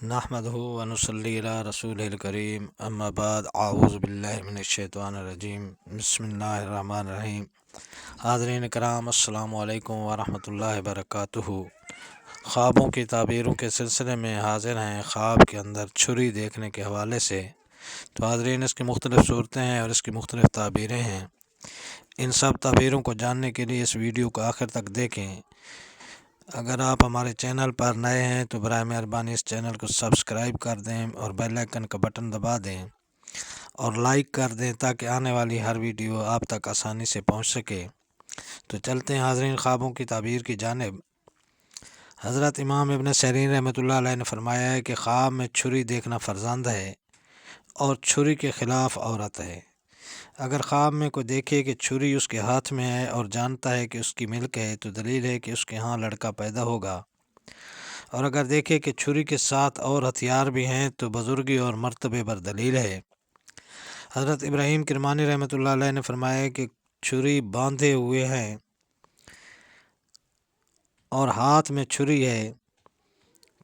نحمدہ ونصلی علی رسولہ الکریم اما بعد اعوذ باللہ من الشیطان الرجیم بسم اللہ الرحمن الرحیم۔ حاضرین کرام السلام علیکم ورحمۃ اللہ وبرکاتہ۔ خوابوں کی تعبیروں کے سلسلے میں حاضر ہیں خواب کے اندر چھری دیکھنے کے حوالے سے۔ تو حاضرین، اس کی مختلف صورتیں ہیں اور اس کی مختلف تعبیریں ہیں۔ ان سب تعبیروں کو جاننے کے لیے اس ویڈیو کو آخر تک دیکھیں۔ اگر آپ ہمارے چینل پر نئے ہیں تو برائے مہربانی اس چینل کو سبسکرائب کر دیں اور بیل آئیکن کا بٹن دبا دیں اور لائک کر دیں تاکہ آنے والی ہر ویڈیو آپ تک آسانی سے پہنچ سکے۔ تو چلتے ہیں حاضرین خوابوں کی تعبیر کی جانب۔ حضرت امام ابن سیرین رحمۃ اللہ علیہ نے فرمایا ہے کہ خواب میں چھری دیکھنا فرزند ہے اور چھری کے خلاف عورت ہے۔ اگر خواب میں کوئی دیکھے کہ چھری اس کے ہاتھ میں ہے اور جانتا ہے کہ اس کی ملک ہے تو دلیل ہے کہ اس کے ہاں لڑکا پیدا ہوگا، اور اگر دیکھے کہ چھری کے ساتھ اور ہتھیار بھی ہیں تو بزرگی اور مرتبے پر دلیل ہے۔ حضرت ابراہیم کرمانی رحمۃ اللہ علیہ نے فرمایا کہ چھری باندھے ہوئے ہیں اور ہاتھ میں چھری ہے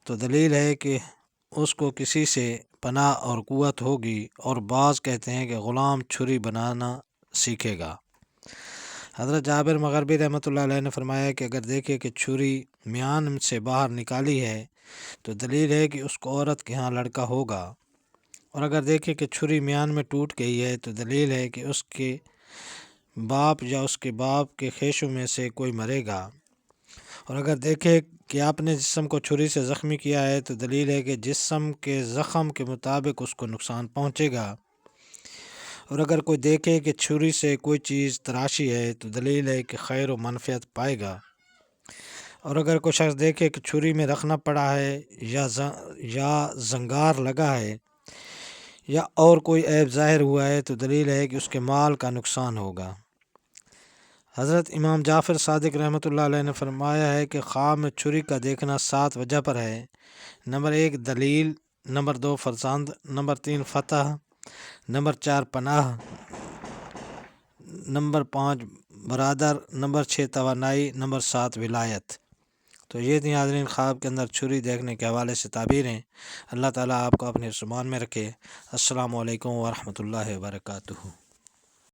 تو دلیل ہے کہ اس کو کسی سے پناہ اور قوت ہوگی، اور بعض کہتے ہیں کہ غلام چھری بنانا سیکھے گا۔ حضرت جابر مغربی رحمۃ اللہ علیہ نے فرمایا کہ اگر دیکھے کہ چھری میان سے باہر نکالی ہے تو دلیل ہے کہ اس کو عورت کے ہاں لڑکا ہوگا، اور اگر دیکھے کہ چھری میان میں ٹوٹ گئی ہے تو دلیل ہے کہ اس کے باپ یا اس کے باپ کے خیشوں میں سے کوئی مرے گا، اور اگر دیکھے کہ آپ نے جسم کو چھری سے زخمی کیا ہے تو دلیل ہے کہ جسم کے زخم کے مطابق اس کو نقصان پہنچے گا، اور اگر کوئی دیکھے کہ چھری سے کوئی چیز تراشی ہے تو دلیل ہے کہ خیر و منفعت پائے گا، اور اگر کوئی شخص دیکھے کہ چھری میں رکھنا پڑا ہے یا زنگار لگا ہے یا اور کوئی عیب ظاہر ہوا ہے تو دلیل ہے کہ اس کے مال کا نقصان ہوگا۔ حضرت امام جعفر صادق رحمۃ اللہ علیہ نے فرمایا ہے کہ خواب میں چھری کا دیکھنا 7 وجہ پر ہے۔ نمبر 1 دلیل، نمبر 2 فرزند، نمبر 3 فتح، نمبر 4 پناہ، نمبر 5 برادر، نمبر 6 توانائی، نمبر 7 ولایت۔ تو یہ تھی حاضرین خواب کے اندر چھری دیکھنے کے حوالے سے تعبیریں۔ اللہ تعالیٰ آپ کو اپنے سمان میں رکھے۔ السلام علیکم ورحمۃ اللہ وبرکاتہ۔